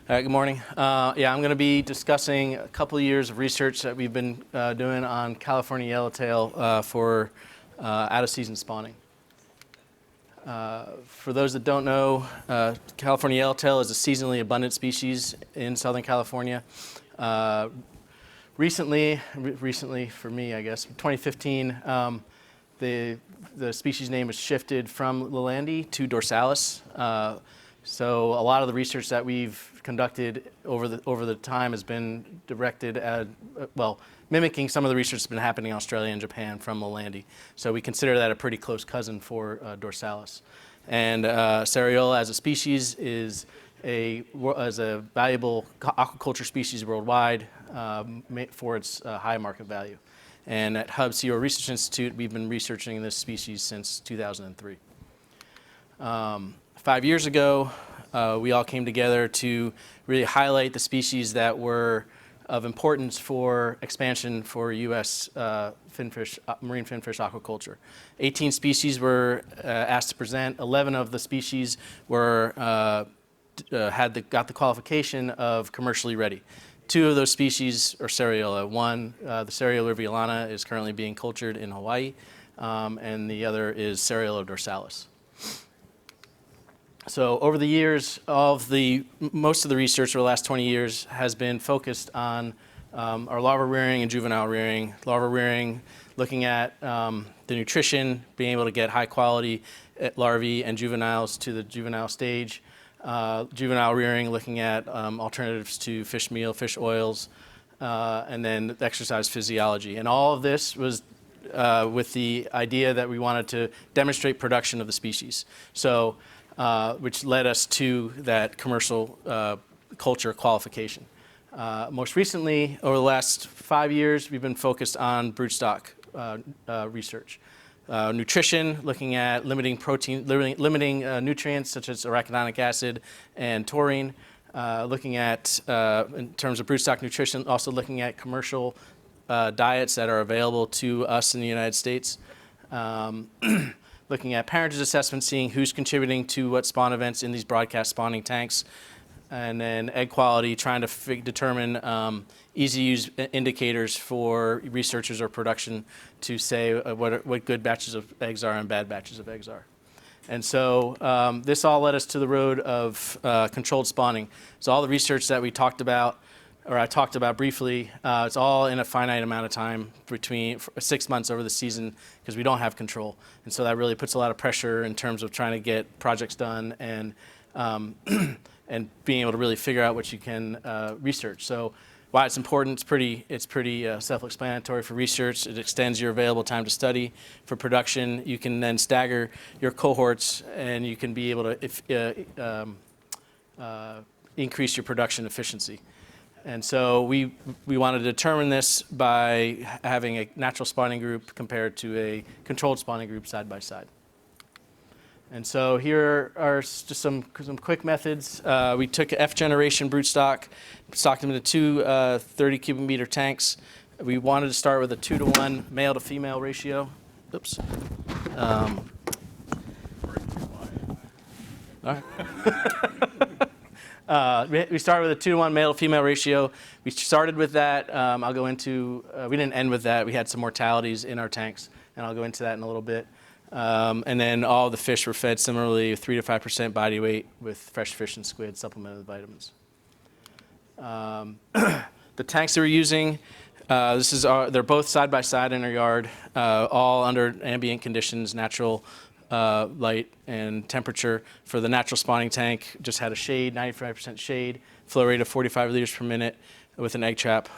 All right, good morning. Yeah, I'm going to be discussing a couple of years of research that we've been doing on California yellowtail for out-of-season spawning. For those that don't know, California yellowtail is a seasonally abundant species in Southern California. Recently for me, I guess, 2015, the species name was shifted from Lilandi to dorsalis. So a lot of the research that we've conducted over the time has been directed at, mimicking some of the research that's been happening in Australia and Japan from Lilandi. So we consider that a pretty close cousin for dorsalis. And Seriola as a species is a valuable aquaculture species worldwide for its high market value. And at Hub Sea Research Institute, we've been researching this species since 2003. 5 years ago, we all came together to really highlight the species that were of importance for expansion for U.S. Finfish, marine finfish aquaculture. 18 species were asked to present. 11 of the species were got the qualification of commercially ready. 2 of those species are Seriola. One, the Seriola violana, is currently being cultured in Hawaii, and the other is Seriola dorsalis. So over the years, most of the research over the last 20 years has been focused on our larva rearing and juvenile rearing. Larva rearing, looking at the nutrition, being able to get high quality larvae and juveniles to the juvenile stage. Juvenile rearing, looking at alternatives to fish meal, fish oils, and then exercise physiology. And all of this was with the idea that we wanted to demonstrate production of the species. So, which led us to that commercial culture qualification. Most recently, over the last 5 years, we've been focused on broodstock research. Nutrition, looking at limiting protein, limiting nutrients such as arachidonic acid and taurine. Looking at, in terms of broodstock nutrition, also looking at commercial diets that are available to us in the United States. Looking at parentage assessment, seeing who's contributing to what spawn events in these broadcast spawning tanks. And then egg quality, trying to determine easy-use indicators for researchers or production to say what good batches of eggs are and bad batches of eggs are. And so this all led us to the road of controlled spawning. So all the research that we talked about, or I talked about briefly, it's all in a finite amount of time, between 6 months over the season, because we don't have control. And so that really puts a lot of pressure in terms of trying to get projects done and and being able to really figure out what you can research. So why it's important, it's pretty self-explanatory for research. It extends your available time to study. For production, you can then stagger your cohorts, and you can be able to increase your production efficiency. And so we wanted to determine this by having a natural spawning group compared to a controlled spawning group side by side. And so here are just some quick methods. We took F generation broodstock, stocked them into 2 30 cubic meter tanks. We wanted to start with a 2-to-1 male to female ratio. Oops. All right. We started with a 2-to-1 male to female ratio. We started with that. I'll go into, we didn't end with that. We had some mortalities in our tanks, and I'll go into that in a little bit. And then all the fish were fed similarly, 3 to 5% body weight with fresh fish and squid supplemented with vitamins. The tanks that we're using, they're both side by side in our yard, all under ambient conditions, natural light and temperature. For the natural spawning tank, just had a shade, 95% shade, flow rate of 45 liters per minute with an egg trap.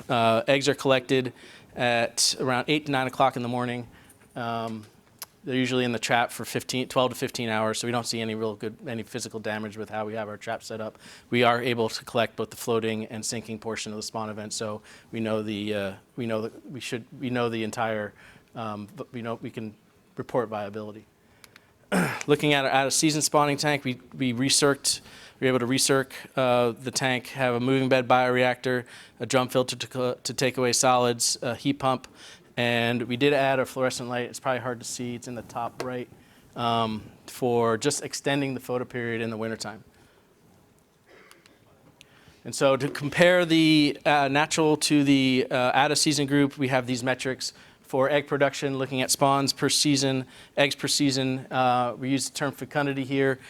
Eggs are collected at around 8 to 9 o'clock in the morning. They're usually in the trap for 12 to 15 hours, so we don't see any physical damage with how we have our trap set up. We are able to collect both the floating and sinking portion of the spawn event, so we know the entire, we can report viability. Looking at our out-of-season spawning tank, we were able to recirc the tank, have a moving bed bioreactor, a drum filter to take away solids, a heat pump, and we did add a fluorescent light. It's probably hard to see. It's in the top right, for just extending the photo period in the wintertime. And so to compare the natural to the out-of-season group, we have these metrics for egg production, looking at spawns per season, eggs per season. We use the term fecundity here.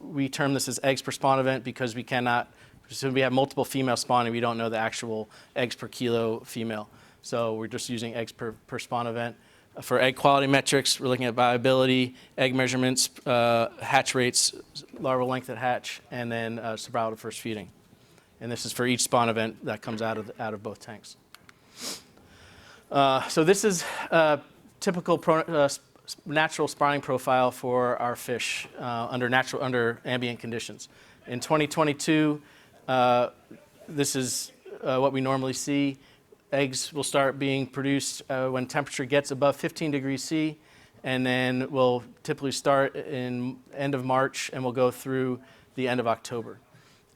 We term this as eggs per spawn event because we cannot, so we have multiple female spawning, we don't know the actual eggs per kilo female. So we're just using eggs per spawn event. For egg quality metrics, we're looking at viability, egg measurements, hatch rates, larval length at hatch, and then survival to first feeding. And this is for each spawn event that comes out of both tanks. So this is a typical natural spawning profile for our fish under ambient conditions. In 2022, this is what we normally see. Eggs will start being produced when temperature gets above 15 degrees C, and then will typically start in end of March and will go through the end of October.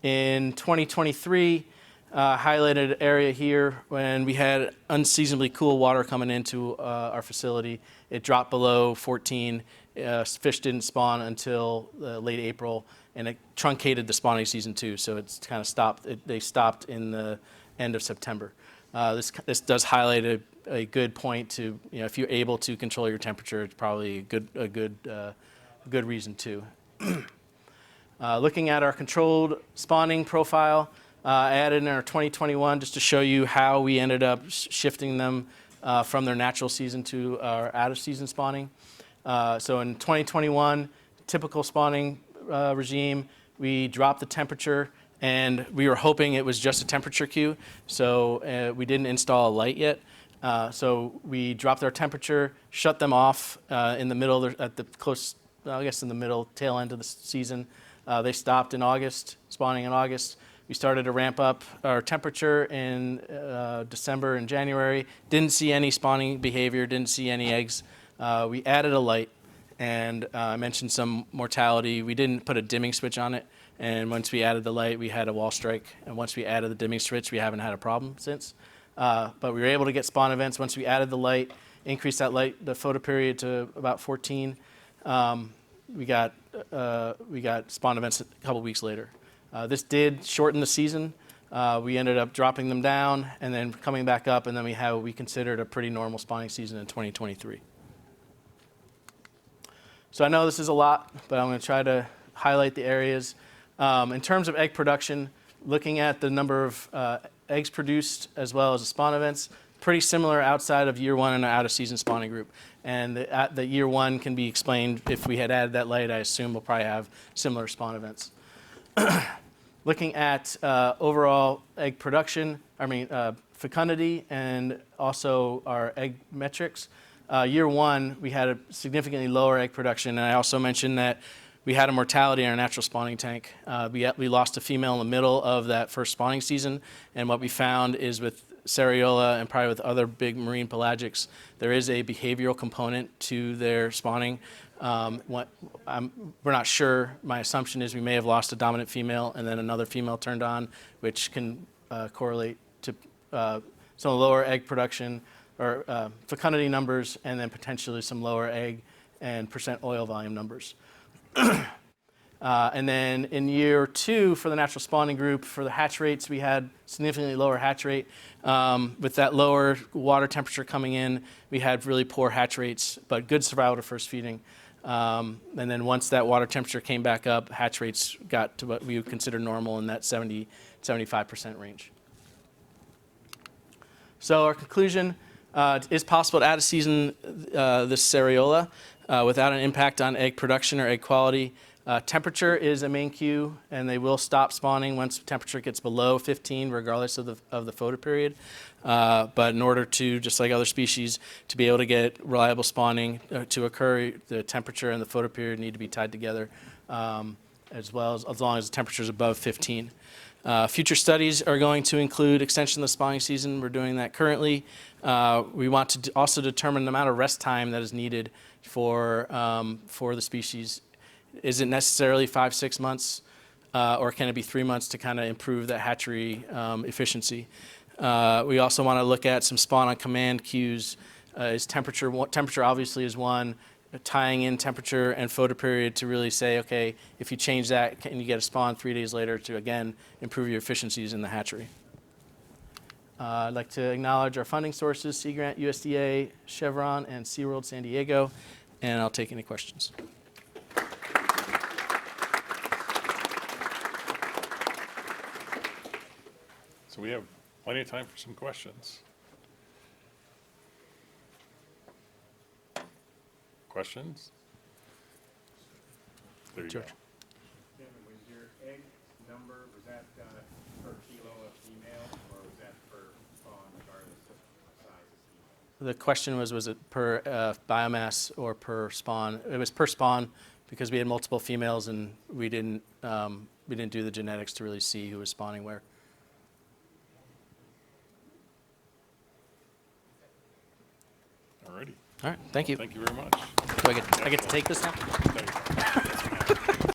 In 2023, highlighted area here, when we had unseasonably cool water coming into our facility, it dropped below 14. Fish didn't spawn until late April, and it truncated the spawning season too, so it's kind of stopped. They stopped in the end of September. This does highlight a good point to, if you're able to control your temperature, it's probably a good reason to. Looking at our controlled spawning profile, I added in our 2021 just to show you how we ended up shifting them from their natural season to our out-of-season spawning. So in 2021, typical spawning regime, we dropped the temperature, and we were hoping it was just a temperature cue, so we didn't install a light yet. So we dropped our temperature, shut them off in the middle, at the close, I guess in the middle tail end of the season. They stopped in August, spawning in August. We started to ramp up our temperature in December and January. Didn't see any spawning behavior, didn't see any eggs. We added a light, and I mentioned some mortality. We didn't put a dimming switch on it, and once we added the light, we had a wall strike. And once we added the dimming switch, we haven't had a problem since. But we were able to get spawn events once we added the light, increased that light, the photo period to about 14. We got spawn events a couple weeks later. This did shorten the season. We ended up dropping them down and then coming back up, and then we considered a pretty normal spawning season in 2023. So I know this is a lot, but I'm going to try to highlight the areas. In terms of egg production, looking at the number of eggs produced as well as the spawn events, pretty similar outside of year one and out of season spawning group. And the year one can be explained, if we had added that light, I assume we'll probably have similar spawn events. Looking at overall egg production, fecundity, and also our egg metrics. Year one, we had a significantly lower egg production, and I also mentioned that we had a mortality in our natural spawning tank. We lost a female in the middle of that first spawning season, and what we found is with Seriola and probably with other big marine pelagics, there is a behavioral component to their spawning. We're not sure. My assumption is we may have lost a dominant female and then another female turned on, which can correlate to some lower egg production or fecundity numbers, and then potentially some lower egg and percent oil volume numbers. And then in year two, for the natural spawning group, for the hatch rates, we had significantly lower hatch rate. With that lower water temperature coming in, we had really poor hatch rates, but good survival to first feeding. And then once that water temperature came back up, hatch rates got to what we would consider normal in that 70-75% range. So our conclusion, it is possible to add a season this Seriola without an impact on egg production or egg quality. Temperature is a main cue, and they will stop spawning once temperature gets below 15, regardless of the photo period. But in order to, just like other species, to be able to get reliable spawning to occur, the temperature and the photo period need to be tied together, as long as the temperature is above 15. Future studies are going to include extension of the spawning season. We're doing that currently. We want to also determine the amount of rest time that is needed for the species. Is it necessarily 5-6 months, or can it be 3 months to kind of improve that hatchery efficiency? We also want to look at some spawn on command cues. Temperature obviously is one. tying in temperature and photoperiod to really say, okay, if you change that, can you get a spawn 3 days later to, again, improve your efficiencies in the hatchery. I'd like to acknowledge our funding sources, Sea Grant, USDA, Chevron, and SeaWorld San Diego, and I'll take any questions. So we have plenty of time for some questions. Questions? There you go. George. Kevin, was your egg number, was that per kilo of female, or was that per spawn regardless of size of female? The question was it per biomass or per spawn? It was per spawn because we had multiple females and we didn't do the genetics to really see who was spawning where. Alrighty. All right, thank you. Thank you very much. Do I get to take this now?